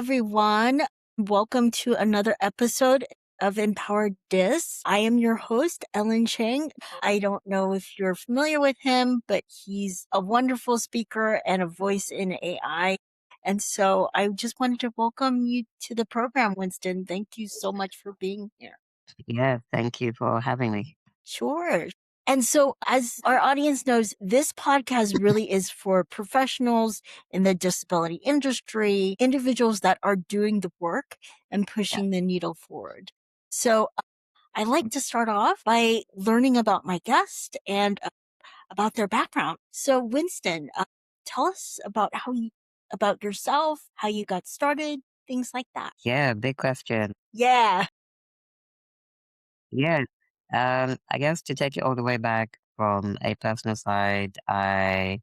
everyone. Welcome to another episode of EmpowerDis. I am your host, Ellen Chang. I don't know if you're familiar with him, but he's a wonderful speaker and a voice in AI. And so I just wanted to welcome you to the program, Winston. Thank you so much for being here. Yeah, thank you for having me. Sure. And so, as our audience knows, this podcast really is for professionals in the disability industry, individuals that are doing the work and Yeah. pushing the needle forward. So, I like to start off by learning about my guest and about their background. So, Winston, tell us about yourself, how you got started, things like that. Yeah, big question. Yeah. Yeah. I guess to take it all the way back from a personal side, I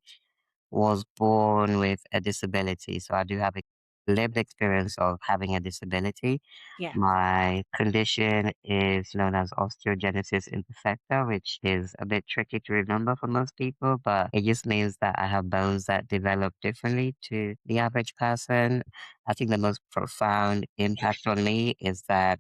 was born with a disability. So I do have a lived experience of having a disability. Yeah. My condition is known as osteogenesis imperfecta, which is a bit tricky to remember for most people, but it just means that I have bones that develop differently to the average person. I think the most profound impact on me is that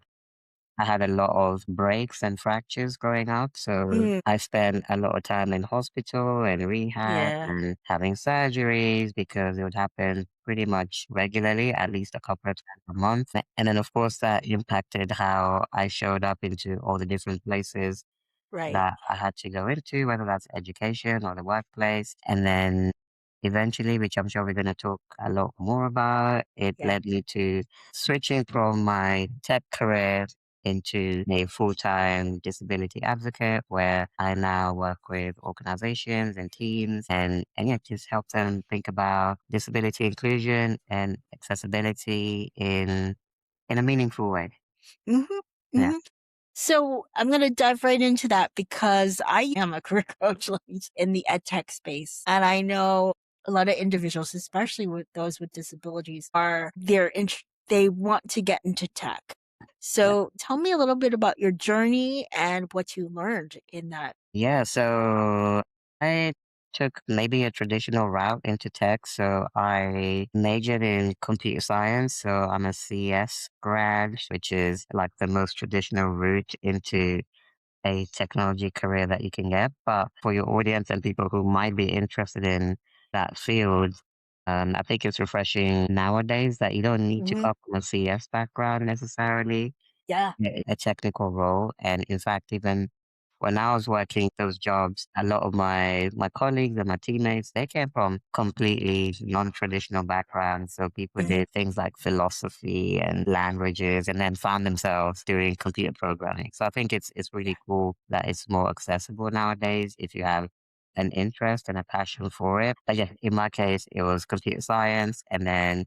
I had a lot of breaks and fractures growing up. So Mm, I spent a lot of time in hospital and rehab yeah. and having surgeries because it would happen pretty much regularly, at least a couple of times a month. And then, of course, that impacted how I showed up into all the different places Right. that I had to go into, whether that's education or the workplace. And then eventually, which I'm sure we're going to talk a lot more about, it Yeah. led me to switching from my tech career into a full-time disability advocate where I now work with organizations and teams and yeah, just help them think about disability inclusion and accessibility in a meaningful way. hmm Yeah. hmm So I'm going to dive right into that because I am a career coach in the ed tech space. And I know a lot of individuals, especially with those with disabilities, they want to get into tech. So tell me a little bit about your journey and what you learned in that. Yeah, so I took maybe a traditional route into tech. So I majored in computer science. So I'm a CS grad, which is like the most traditional route into a technology career that you can get. But for your audience and people who might be interested in that field, I think it's refreshing nowadays that you don't need to hmm come from a CS background necessarily, Yeah. a technical role. And in fact, even when I was working those jobs, a lot of my colleagues and my teammates, they came from completely non-traditional backgrounds. So people hmm did things like philosophy and languages and then found themselves doing computer programming. So I think it's really cool that it's more accessible nowadays if you have an interest and a passion for it. But yeah, in my case, it was computer science and then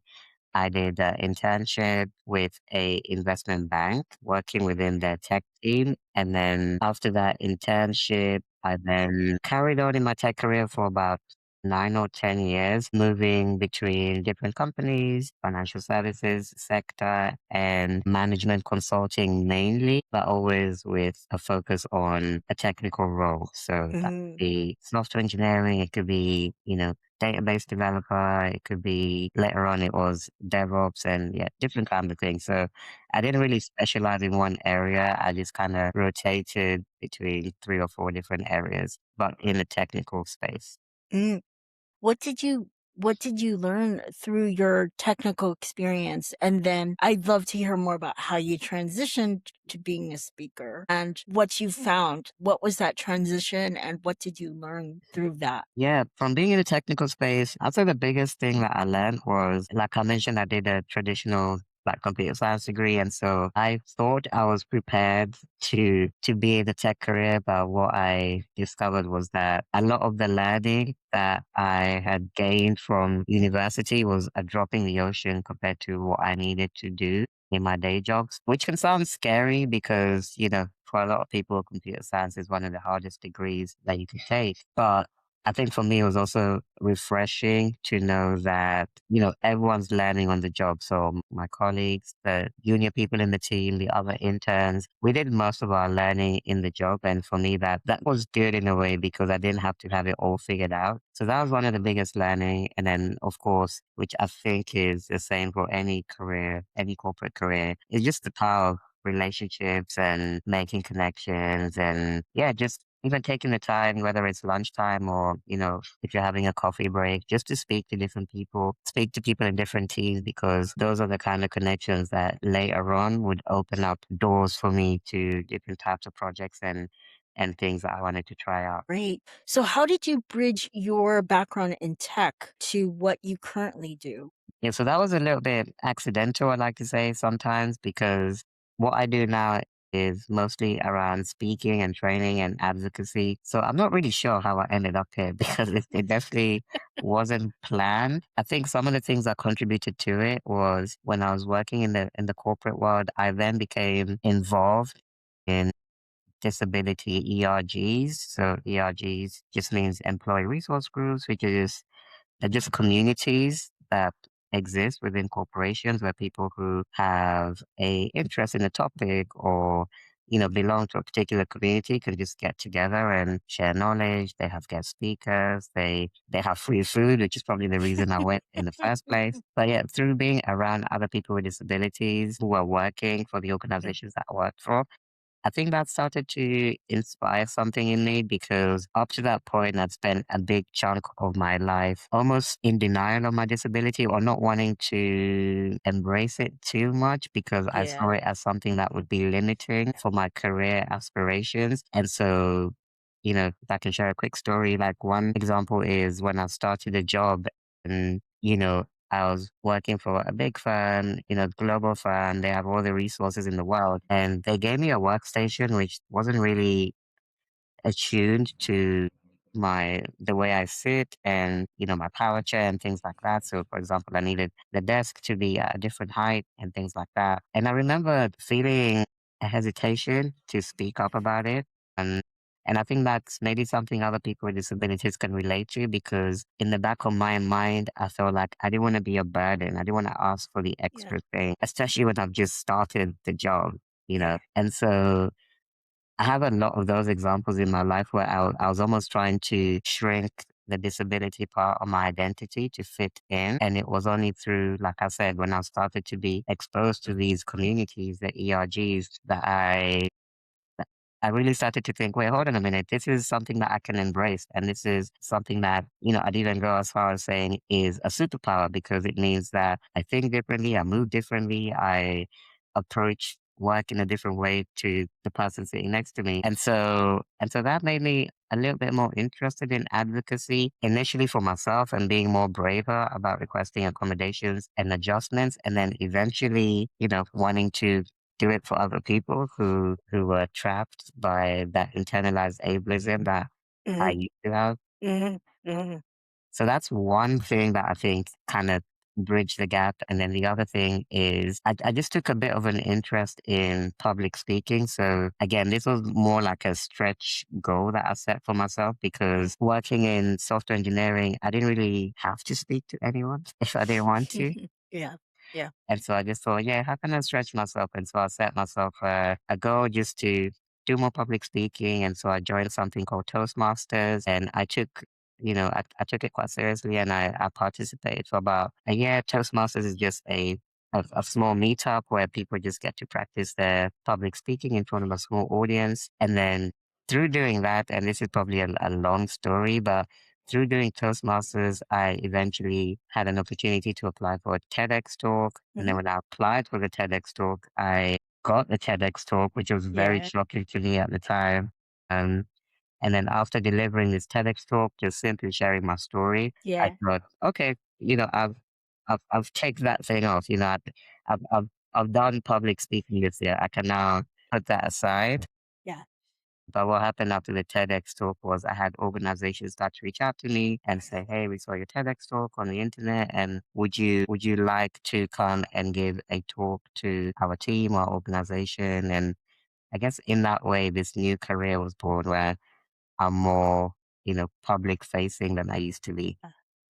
I did an internship with a investment bank working within their tech team. And then after that internship, I then carried on in my tech career for about 9 or 10 years, moving between different companies, financial services sector and management consulting mainly, but always with a focus on a technical role. So that hmm could be software engineering, it could be, database developer. It could be later on, it was DevOps and yeah, different kind of things. So I didn't really specialize in one area. I just kind of rotated between 3 or 4 different areas, but in the technical space. What did you learn through your technical experience? And then I'd love to hear more about how you transitioned to being a speaker and what you found. What was that transition and what did you learn through that? Yeah, from being in the technical space, I'd say the biggest thing that I learned was, like I mentioned, I did a traditional like computer science degree, and so I thought I was prepared to be in the tech career. But what I discovered was that a lot of the learning that I had gained from university was a drop in the ocean compared to what I needed to do in my day jobs, which can sound scary because, for a lot of people, computer science is one of the hardest degrees that you can take. But I think for me, it was also refreshing to know that, everyone's learning on the job. So my colleagues, the junior people in the team, the other interns, we did most of our learning in the job. And for me, that was good in a way because I didn't have to have it all figured out. So that was one of the biggest learning. And then, of course, which I think is the same for any career, any corporate career, is just the power of relationships and making connections and yeah, just even taking the time, whether it's lunchtime or, if you're having a coffee break, just to speak to different people, speak to people in different teams, because those are the kind of connections that later on would open up doors for me to different types of projects and things that I wanted to try out. Great. So how did you bridge your background in tech to what you currently do? Yeah, so that was a little bit accidental, I like to say sometimes, because what I do now is mostly around speaking and training and advocacy. So I'm not really sure how I ended up here because it definitely wasn't planned. I think some of the things that contributed to it was when I was working in the corporate world, I then became involved in disability ERGs. So ERGs just means employee resource groups, which is they're just communities that exist within corporations where people who have a interest in a topic or belong to a particular community can just get together and share knowledge. They have guest speakers. They have free food, which is probably the reason I went in the first place. But yeah, through being around other people with disabilities who are working for the organizations that I work for, I think that started to inspire something in me because up to that point, I'd spent a big chunk of my life almost in denial of my disability or not wanting to embrace it too much because I Yeah. saw it as something that would be limiting for my career aspirations. And so, if I can share a quick story, like one example is when I started a job and, I was working for a big firm, global firm. They have all the resources in the world. And they gave me a workstation which wasn't really attuned to the way I sit and, my power chair and things like that. So for example, I needed the desk to be at a different height and things like that. And I remember feeling a hesitation to speak up about it. And and I think that's maybe something other people with disabilities can relate to because in the back of my mind, I felt like I didn't want to be a burden. I didn't want to ask for the Yeah. extra thing, especially when I've just started the job. Yeah. And so I have a lot of those examples in my life where I was almost trying to shrink the disability part of my identity to fit in. And it was only through, like I said, when I started to be exposed to these communities, the ERGs, that I really started to think, wait, hold on a minute. This is something that I can embrace. And this is something that, I'd even go as far as saying is a superpower because it means that I think differently, I move differently, I approach work in a different way to the person sitting next to me. And so that made me a little bit more interested in advocacy initially for myself and being more braver about requesting accommodations and adjustments. And then eventually, wanting to do it for other people who were trapped by that internalized ableism that I Mhm. used to have. Mhm. Mhm. So that's one thing that I think kind of bridged the gap. And then the other thing is I just took a bit of an interest in public speaking. So again, this was more like a stretch goal that I set for myself because working in software engineering, I didn't really have to speak to anyone if I didn't want to. Yeah. Yeah. And so I just thought, yeah, how can I stretch myself? And so I set myself a goal just to do more public speaking. And so I joined something called Toastmasters and I took it quite seriously and I participated for about a year. Toastmasters is just a small meetup where people just get to practice their public speaking in front of a small audience. And then through doing that, and this is probably a long story, but through doing Toastmasters, I eventually had an opportunity to apply for a TEDx talk. And then Mhm. when I applied for the TEDx talk, I got the TEDx talk, which was very Yeah. shocking to me at the time. Um, and then after delivering this TEDx talk, just simply sharing my story, I Yeah. thought, okay, I've checked that thing off. I've, I've, I've done public speaking this year. I can now put that aside. Yeah. But what happened after the TEDx talk was I had organizations start to reach out to me and say, "Hey, we saw your TEDx talk on the internet, and would you like to come and give a talk to our team or organization?" And I guess in that way, this new career was born where I'm more public facing than I used to be.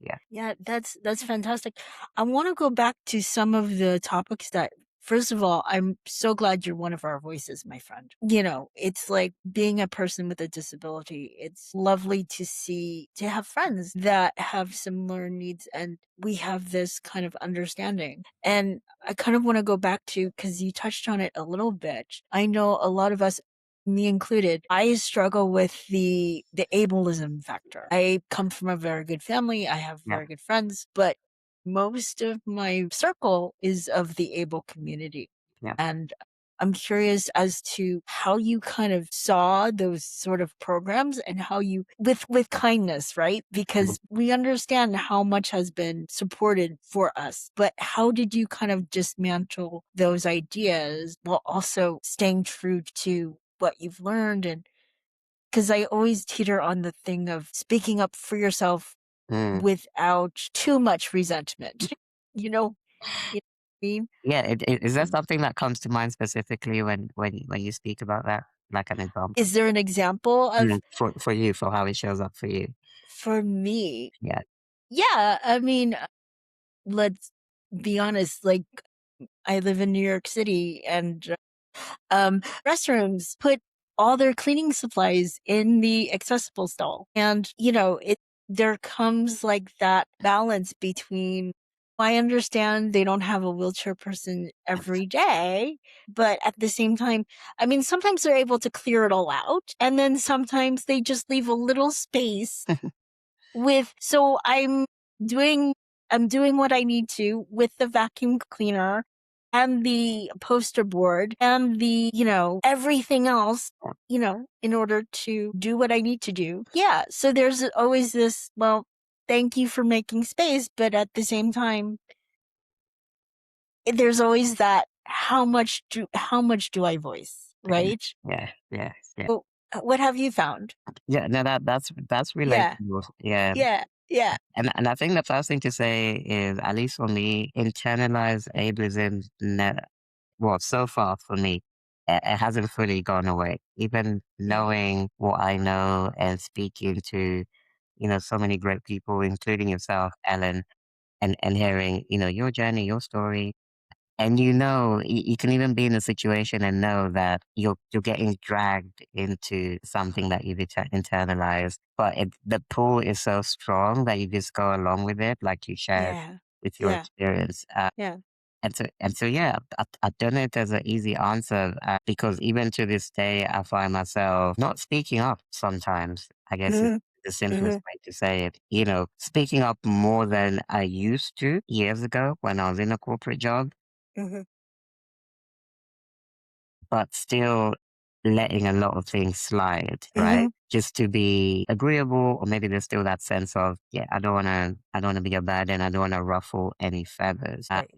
Yeah. Yeah, that's fantastic. I want to go back to some of the topics that first of all, I'm so glad you're one of our voices, my friend. It's like being a person with a disability. It's lovely to have friends that have similar needs and we have this kind of understanding. And I kind of want to go back to because you touched on it a little bit. I know a lot of us, me included, I struggle with the ableism factor. I come from a very good family. I have Yeah. very good friends, but most of my circle is of the able community. Yeah. And I'm curious as to how you kind of saw those sort of programs and how you with kindness, right? Mhm. Because we understand how much has been supported for us, but how did you kind of dismantle those ideas while also staying true to what you've learned? And because I always teeter on the thing of speaking up for yourself Mm. without too much resentment. You know, you know what I mean? Yeah. Is there Um, something that comes to mind specifically when you speak about that, like an example? Is there an example of For you, for how it shows up for you. for me? Yeah. Yeah, I mean, let's be honest. Like, I live in New York City, and restrooms put all their cleaning supplies in the accessible stall. And, there comes like that balance between I understand they don't have a wheelchair person every day, but at the same time, I mean, sometimes they're able to clear it all out. And then sometimes they just leave a little space so doing I'm doing what I need to with the vacuum cleaner and the poster board and everything else, in order to do what I need to do. Yeah. So there's always this, well, thank you for making space, but at the same time, there's always that how much do I voice, Yeah. right? Yeah. Yeah. Yeah. So, what have you found? Yeah. No, that's Yeah. relatable. Yeah. Yeah. Yeah. And I think the first thing to say is, at least for me, internalized ableism, well, so far for me, it hasn't fully gone away. Even Yeah. knowing what I know and speaking to, so many great people, including yourself, Ellen, and hearing, your journey, your story. And you can even be in a situation and know that you're getting dragged into something that you've internalized, but the pull is so strong that you just go along with it, like you shared Yeah. with your Yeah. experience. Yeah. And so, yeah, I don't know if there's an easy answer, because even to this day, I find myself not speaking up sometimes. I guess is Mhm. the simplest Mhm. way to say it. Speaking up more than I used to years ago when I was in a corporate job, Mhm. but still letting a lot of things slide, right? Mhm. Just to be agreeable, or maybe there's still that sense of, yeah, I don't wanna be a burden, I don't wanna ruffle any feathers. Right.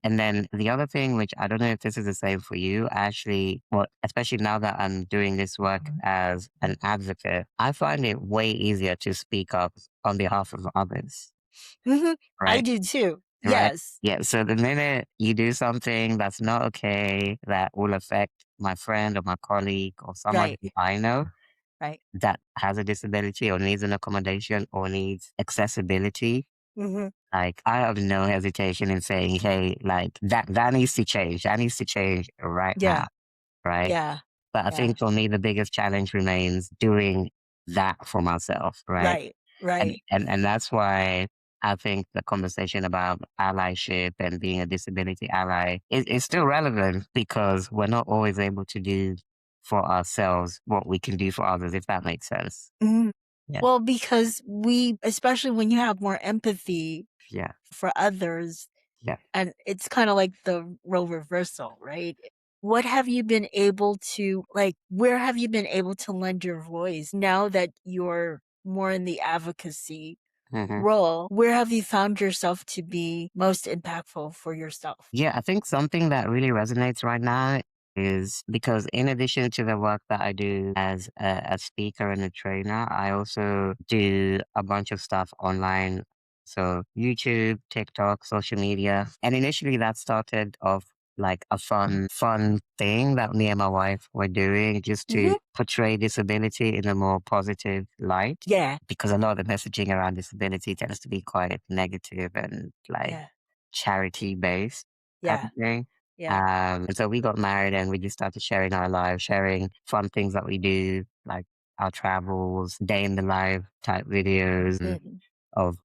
And then the other thing, which I don't know if this is the same for you, actually, well, especially now that I'm doing this work as an advocate, I find it way easier to speak up on behalf of others, Mhm. I right? do too. Right? Yes. Yeah. So the minute you do something that's not okay, that will affect my friend or my colleague or someone Right. who I know Right. that has a disability or needs an accommodation or needs accessibility, Mhm. like, I have no hesitation in saying, "Hey, like, that needs to change. That needs to change right Yeah. now," right? Yeah. But I Yeah. think for me, the biggest challenge remains doing that for myself, right? Right. And Right. and and that's why I think the conversation about allyship and being a disability ally is still relevant, because we're not always able to do for ourselves what we can do for others, if that makes sense. Mhm. Yeah. Well, because especially when you have more empathy Yeah. for others, Yeah. and it's kind of like the role reversal, right? What have you been able to where have you been able to lend your voice now that you're more in the advocacy Mhm. role? Where have you found yourself to be most impactful for yourself? Yeah, I think something that really resonates right now is because, in addition to the work that I do as a speaker and a trainer, I also do a bunch of stuff online. So YouTube, TikTok, social media. And initially that started off like a fun thing that me and my wife were doing just to Mhm. portray disability in a more positive light. Yeah. Because a lot of the messaging around disability tends to be quite negative and like Yeah. charity based type Yeah. of thing. Yeah. And so we got married and we just started sharing our lives, sharing fun things that we do, like our travels, day in the life type videos Mhm. of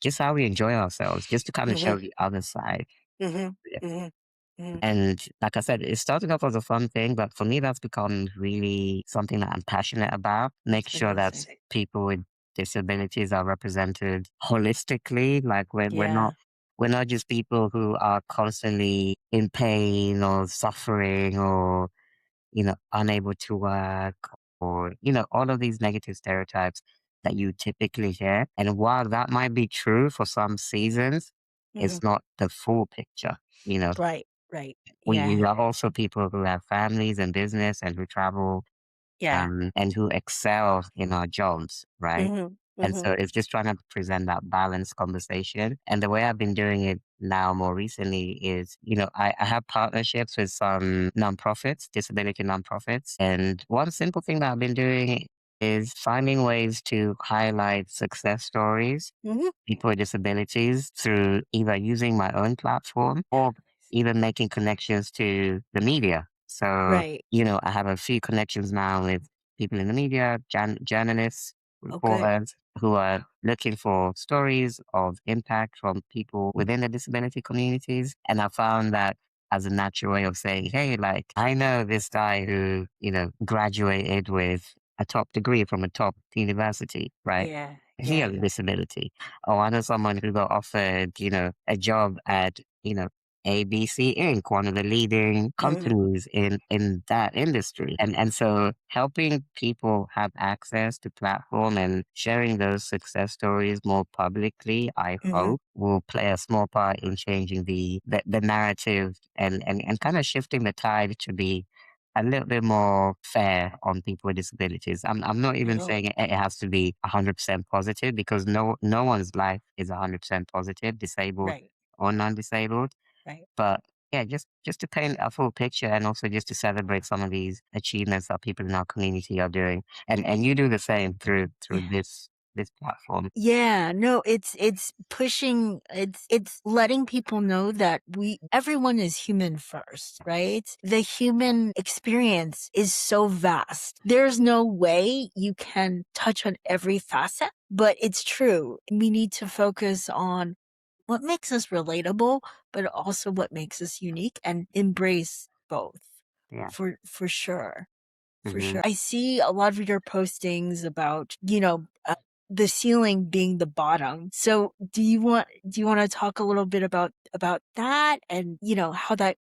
just how we enjoy ourselves, just to kind of show Mhm. the other side. Mhm. Mhm. Mhm. And like I said, it started off as a fun thing, but for me, that's become really something that I'm passionate about. Make sure that Interesting. people with disabilities are represented holistically. Like Yeah. we're not just people who are constantly in pain or suffering or, unable to work or, all of these negative stereotypes that you typically hear. And while that might be true for some seasons, Mhm. it's not the full picture. You know, Right. Right. we Yeah. are also people who have families and business and who travel Yeah. and who excel in our jobs, right? Mhm. And so Mhm. it's just trying to present that balanced conversation. And the way I've been doing it now more recently is, I have partnerships with some nonprofits, disability nonprofits. And one simple thing that I've been doing is finding ways to highlight success stories Mhm. people with disabilities through either using my own platform or even making connections to the media. So, Right. I have a few connections now with people in the media, journalists, Oh, good. reporters who are looking for stories of impact from people within the disability communities. And I found that as a natural way of saying, hey, like, I know this guy who, graduated with a top degree from a top university, right? Yeah. He Yeah. has a disability. Oh, I know someone who got offered, a job at, ABC Inc., one of the leading Mhm. companies in that industry. And so helping people have access to platform and sharing those success stories more publicly, I Mhm. hope will play a small part in changing the narrative and kind of shifting the tide to be a little bit more fair on people with disabilities. I'm not even No. saying it has to be 100% positive because no one's life is 100% positive, disabled Right. or non-disabled. Right. But yeah, just to paint a full picture and also just to celebrate some of these achievements that people in our community are doing. And you do the same through Yeah. this platform. Yeah, no, it's pushing, it's letting people know that everyone is human first, right? The human experience is so vast. There's no way you can touch on every facet, but it's true. We need to focus on what makes us relatable, but also what makes us unique and embrace both Yeah. for sure. For Hmm. sure. I see a lot of your postings about, the ceiling being the bottom. So do you want to talk a little bit about that and, how that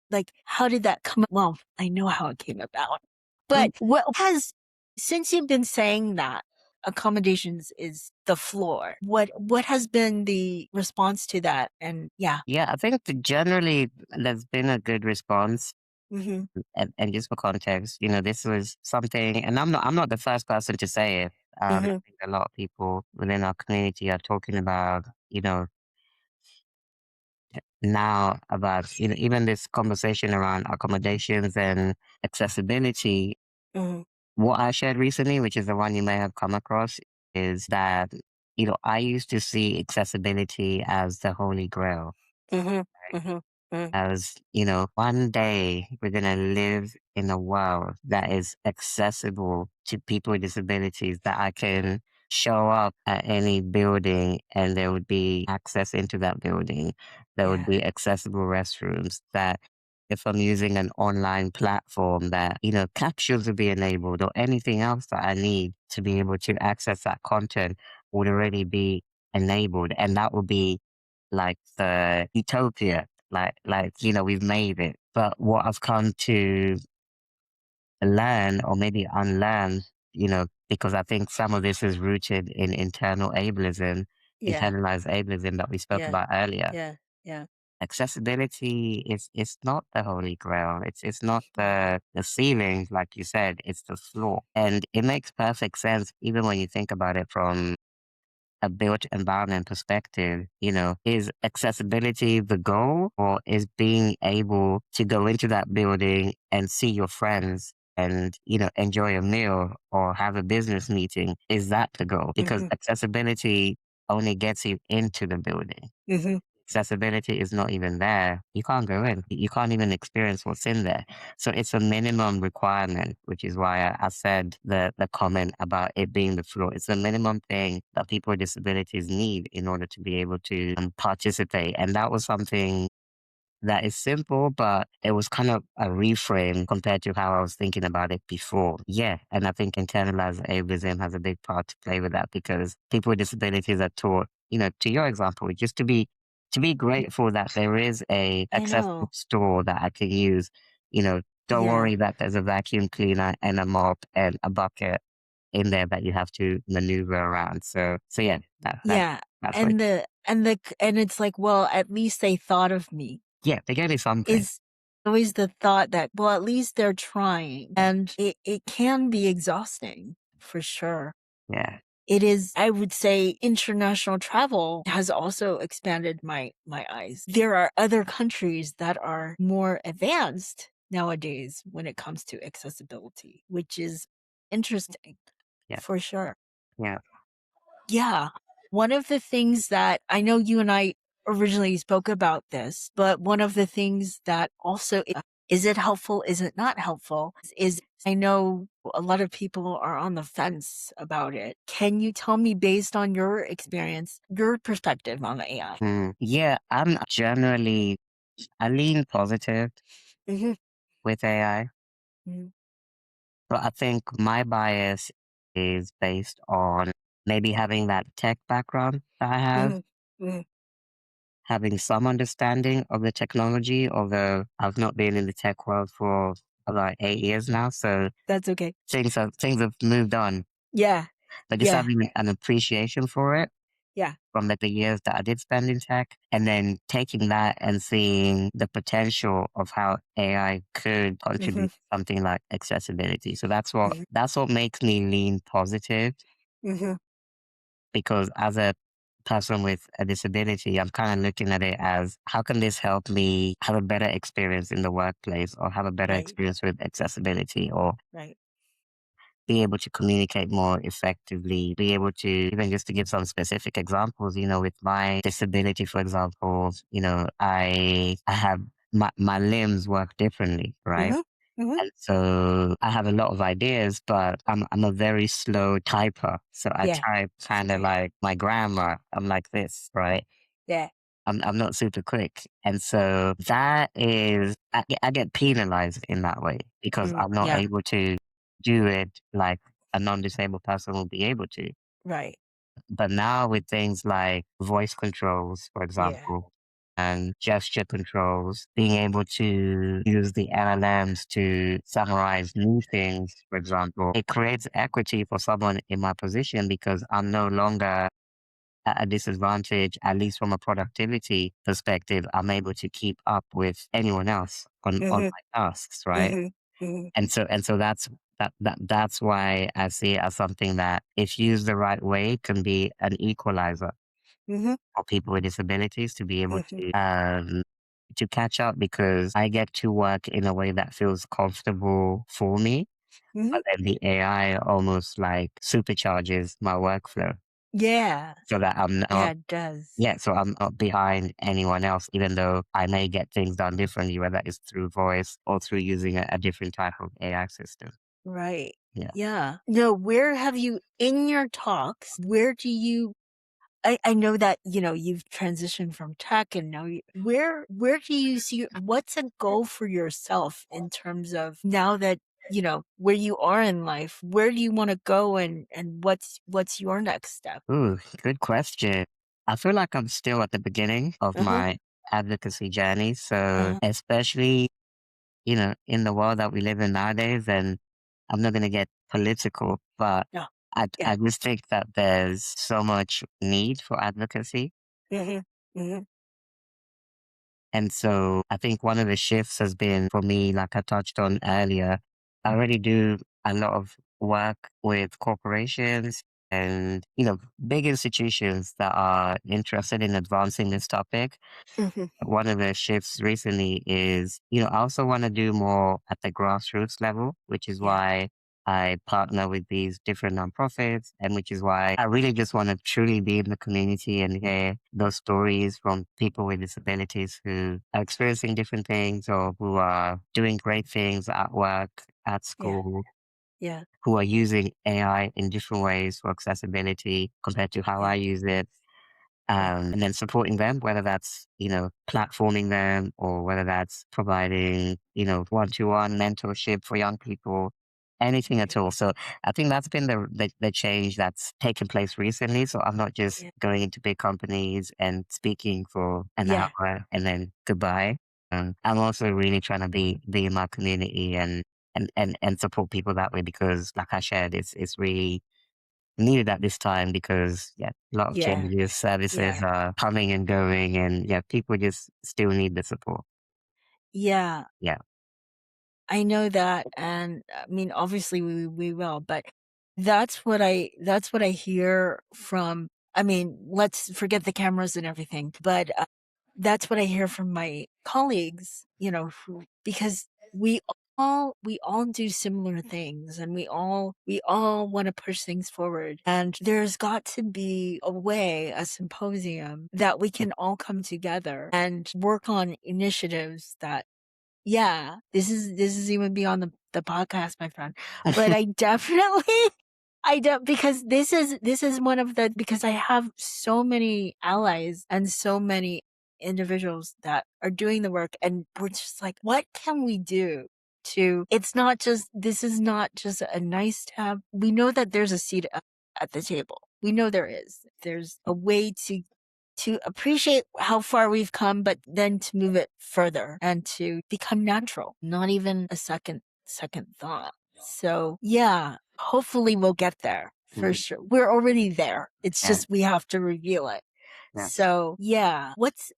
how did that come, well, I know how it came about. But what has since you've been saying that accommodations is the floor, what has been the response to that? And yeah. Yeah, I think that generally there's been a good response. Mhm. And just for context, this was something, and I'm not the first person to say it. I Mhm. think a lot of people within our community are talking about, now about, even this conversation around accommodations and accessibility. Mhm. What I shared recently, which is the one you may have come across, is that, I used to see accessibility as the holy grail. Mhm. Mhm. Mhm. As, one day we're going to live in a world that is accessible to people with disabilities, that I can show up at any building and there would be access into that building. There would Yeah. be accessible restrooms, that if I'm using an online platform that, captions will be enabled or anything else that I need to be able to access that content would already be enabled. And that would be like the utopia, we've made it. But what I've come to learn or maybe unlearn, because I think some of this is rooted in internal ableism, Yeah. internalized ableism that we spoke Yeah. about earlier. Yeah. Yeah. Accessibility is not the holy grail. It's not No. the ceiling, like you said, it's the floor. And it makes perfect sense even when you think about it from a built environment perspective, is accessibility the goal, or is being able to go into that building and see your friends and, enjoy a meal or have a business meeting? Is that the goal? Because Mhm. accessibility only gets you into the building. Mhm. Accessibility is not even there. You can't go in. You can't even experience what's in there. So it's a minimum requirement, which is why I said the comment about it being the floor. It's a minimum thing that people with disabilities need in order to be able to participate. And that was something that is simple, but it was kind of a reframe compared to how I was thinking about it before. Yeah. And I think internalized ableism has a big part to play with that, because people with disabilities are taught, to your example, just to be grateful that there is a I accessible know. store that I can use. Don't Yeah. worry that there's a vacuum cleaner and a mop and a bucket in there that you have to maneuver around. So yeah, Yeah. that's what, And it's like, well, at least they thought of me. yeah, they gave me something. Is always the thought that, well, at least they're trying. And it can be exhausting for sure. Yeah. It is, I would say, international travel has also expanded my eyes. There are other countries that are more advanced nowadays when it comes to accessibility, which is interesting Yeah. for sure. Yeah. Yeah. One of the things that I know you and I originally spoke about this, but one of the things that also is it helpful, is it not helpful, is I know a lot of people are on the fence about it. Can you tell me, based on your experience, your perspective on AI? Yeah, I lean positive Hmm. with AI, Hmm. but I think my bias is based on maybe having that tech background that I have, Hmm. Hmm. having some understanding of the technology, although I've not been in the tech world for about 8 years now. So That's okay. things have moved on, Yeah. but just Yeah. having an appreciation for it Yeah. from the years that I did spend in tech, and then taking that and seeing the potential of how AI could Hmm. contribute to something like accessibility. So that's what Hmm. that's what makes me lean positive, Hmm. because as a person with a disability, I'm kind of looking at it as, how can this help me have a better experience in the workplace, or have a better Right. experience with accessibility, or Right. be able to communicate more effectively, be able to, even just to give some specific examples, with my disability, for example, I have my limbs work differently, right? Hmm. Hmm. And so I have a lot of ideas, but I'm a very slow typer. So I Yeah. type kind of like my grammar. I'm like this, right? Yeah. I'm not super quick. And so that is, I get penalized in that way, because Mm. I'm not Yeah. able to do it like a non-disabled person will be able to. Right. But now with things like voice controls, for Yeah. example, and gesture controls, being able to use the LLMs to summarize new things, for example, it creates equity for someone in my position, because I'm no longer at a disadvantage, at least from a productivity perspective. I'm able to keep up with anyone else on Mhm. my tasks, right? Mhm. Mhm. And so that's why I see it as something that, if used the right way, can be an equalizer Mhm. for people with disabilities to be able Mhm. to catch up, because I get to work in a way that feels comfortable for me, Mhm. but then the AI almost like supercharges my workflow, Yeah. so that I'm Yeah, not, it does. yeah, so I'm not behind anyone else, even though I may get things done differently, whether it's through voice or through using a different type of AI system. Right. Yeah. Yeah. No, where have you, in your talks, where do you, I know that, you've transitioned from tech and now where do you see, what's a goal for yourself in terms of, now that, where you are in life, where do you want to go, and what's your next step? Ooh, good question. I feel like I'm still at the beginning of Uh-huh. my advocacy journey. So Uh-huh. especially, in the world that we live in nowadays, and I'm not going to get political, but Yeah. I, Yeah. I just think that there's so much need for advocacy. Mhm. Mhm. And so I think one of the shifts has been for me, like I touched on earlier, I already do a lot of work with corporations and, big institutions that are interested in advancing this topic. Mhm. One of the shifts recently is, I also want to do more at the grassroots level, which is Yeah. why I partner with these different nonprofits, and which is why I really just want to truly be in the community and hear those stories from people with disabilities who are experiencing different things or who are doing great things at work, at Yeah. school, Yeah. who are using AI in different ways for accessibility compared to how Yeah. I use it. Yeah. And then supporting them, whether that's, platforming them or whether that's providing, one-to-one mentorship for young people, anything at all. So I think that's been the change that's taken place recently. So I'm not just Yeah. going into big companies and speaking for an Yeah. hour and then goodbye. I'm also really trying to be in my community and support people that way because, like I shared, it's really needed at this time because a lot of Yeah. changes, services Yeah. are coming and going, and people just still need the support. Yeah. Yeah. I know that, and I mean, obviously we will, but that's what I hear from. I mean, let's forget the cameras and everything, but that's what I hear from my colleagues. Because we all do similar things, and we all want to push things forward. And there's got to be a way, a symposium that we can all come together and work on initiatives that yeah, this is even beyond the podcast, my friend. But I definitely I don't because this is one of the because I have so many allies and so many individuals that are doing the work and we're just like, what can we do to it's not just this is not just a nice to have. We know that there's a seat at the table. We know there is. There's a way to appreciate how far we've come, but then to move it further and to become natural, not even a second thought. So yeah, hopefully we'll get there for Mhm. sure. We're already there. It's Yeah. just we have to reveal it. Yeah. So yeah, what's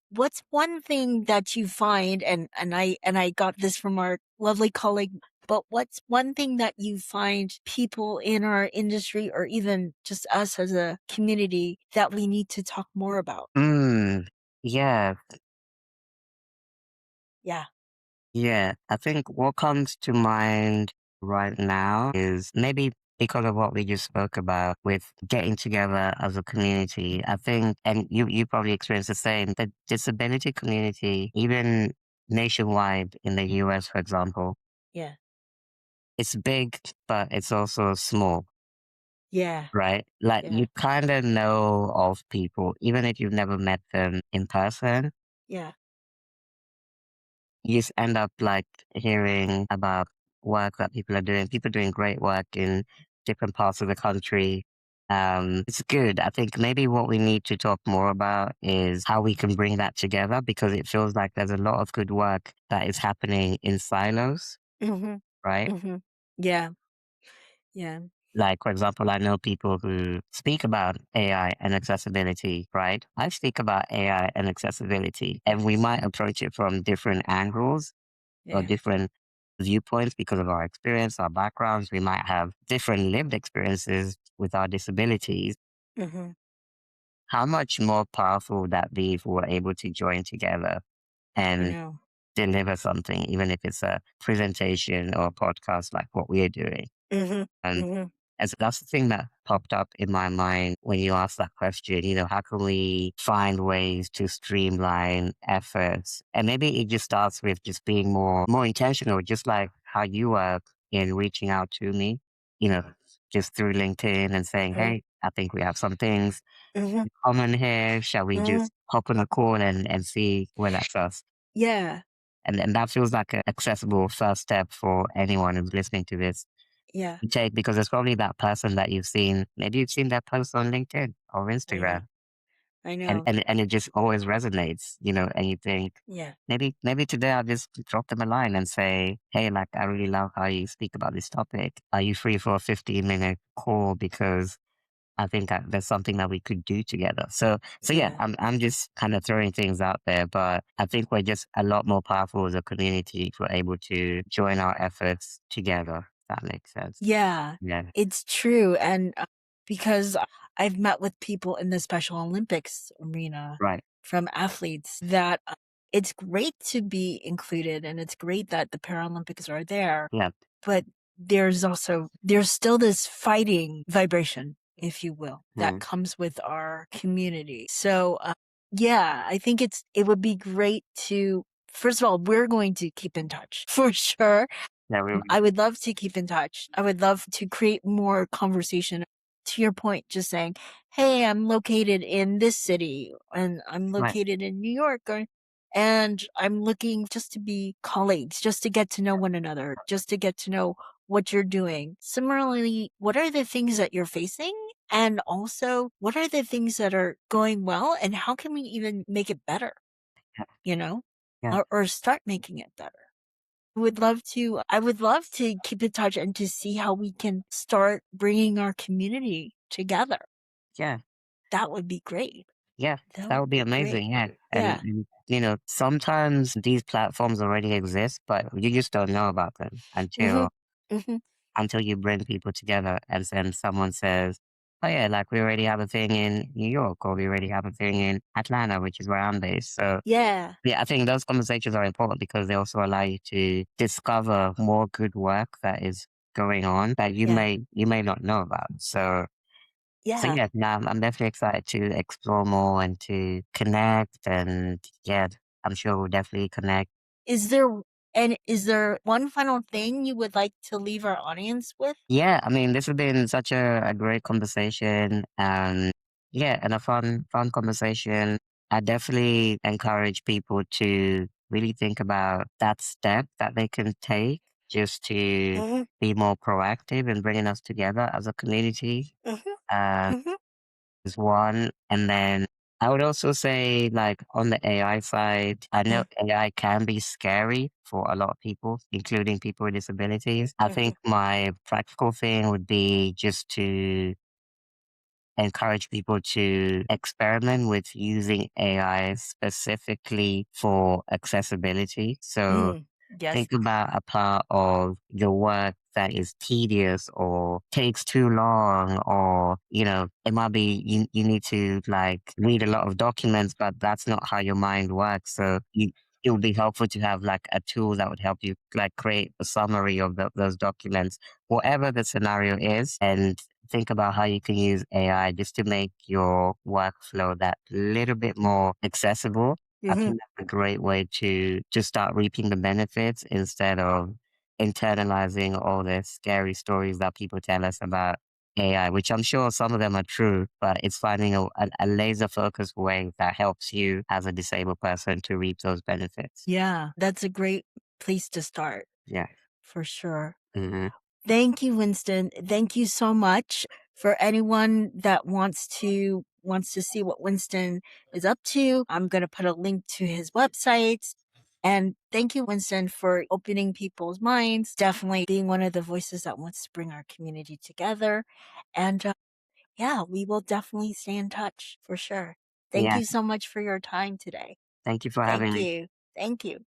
one thing that you find and I got this from our lovely colleague, but what's one thing that you find people in our industry or even just us as a community that we need to talk more about? Mm, yeah. Yeah. Yeah. I think what comes to mind right now is maybe because of what we just spoke about with getting together as a community. I think, and you probably experienced the same, the disability community, even nationwide in the US, for example, Yeah. it's big, but it's also small, Yeah. right? Like Yeah. you kind of know of people, even if you've never met them in person, Yeah. you just end up like hearing about work that people doing great work in different parts of the country. It's good. I think maybe what we need to talk more about is how we can bring that together because it feels like there's a lot of good work that is happening in silos, Mhm. right? Mhm. Yeah. Yeah. Like, for example, I know people who speak about AI and accessibility, right? I speak about AI and accessibility, and we might approach it from different angles or Yeah. different viewpoints because of our experience, our backgrounds. We might have different lived experiences with our disabilities. Mhm. How much more powerful would that be if we were able to join together I and know. deliver something, even if it's a presentation or a podcast like what we are doing? Mhm. And Mhm. as that's the thing that popped up in my mind when you asked that question, how can we find ways to streamline efforts? And maybe it just starts with just being more intentional, just like how you were in reaching out to me, you know, just through LinkedIn and saying, Mhm. hey, I think we have some things Mhm. in common here. Shall we Mhm. just hop on a call and see where that goes? Yeah. And that feels like an accessible first step for anyone who's listening to this Yeah. to take because it's probably that person that you've seen. Maybe you've seen that post on LinkedIn or I know. Instagram, I and know. and it just always resonates, and you think Yeah. maybe today I'll just drop them a line and say, hey, like I really love how you speak about this topic. Are you free for a 15-minute call because I think there's something that we could do together. So yeah, Yeah. I'm just kind of throwing things out there, but I think we're just a lot more powerful as a community if we're able to join our efforts together. If that makes sense. Yeah. Yeah. It's true. And because I've met with people in the Special Olympics arena Right. from athletes that it's great to be included and it's great that the Paralympics are there, Yeah. but there's still this fighting vibration, if you will, that Mm. comes with our community. So, yeah, I think it would be great to, first of all, we're going to keep in touch for sure. Yeah, we I would love to keep in touch. I would love to create more conversation. To your point, just saying, hey, I'm located in this city and I'm right. located in New York, and I'm looking just to be colleagues, just to get to know one another, just to get to know what you're doing. Similarly, what are the things that you're facing? And also, what are the things that are going well? And how can we even make it better, Yeah. you know, Yeah. or start making it better? I would love to keep in touch and to see how we can start bringing our community together. Yeah. That would be great. Yeah. That That would would be be great. amazing. Yeah. Yeah. And sometimes these platforms already exist, but you just don't know about them Mhm. Mhm. until you bring people together and then someone says, oh yeah, like we already have a thing in New York or we already have a thing in Atlanta, which is where I'm based. So Yeah. yeah, I think those conversations are important because they also allow you to discover more good work that is going on that Yeah. you may not know about. So Yeah. yeah, now I'm definitely excited to explore more and to connect and yeah, I'm sure we'll definitely connect. Is there is there one final thing you would like to leave our audience with? Yeah, I mean, this has been such a great conversation and yeah, and a fun conversation. I definitely encourage people to really think about that step that they can take just to Mhm. be more proactive in bringing us together as a community. Mhm. Uh, Mhm. is one. And then I would also say, like, on the AI side, I know Mhm. AI can be scary for a lot of people, including people with disabilities. I Mhm. think my practical thing would be just to encourage people to experiment with using AI specifically for accessibility. So Mm. Yes. think about a part of your work that is tedious or takes too long, or, it might be you need to like read a lot of documents, but that's not how your mind works. It would be helpful to have like a tool that would help you like create a summary of those documents, whatever the scenario is, and think about how you can use AI just to make your workflow that little bit more accessible. I Mhm. think that's a great way to start reaping the benefits instead of internalizing all the scary stories that people tell us about AI, which I'm sure some of them are true, but it's finding a laser focused way that helps you as a disabled person to reap those benefits. Yeah, that's a great place to start Yeah. for sure. Hmm. Thank you, Winston. Thank you so much. For anyone that wants to see what Winston is up to, I'm going to put a link to his website. And thank you, Winston, for opening people's minds, definitely being one of the voices that wants to bring our community together. And yeah, we will definitely stay in touch for sure. Thank Yeah. you so much for your time today. Thank you for having Thank me. you. Thank you.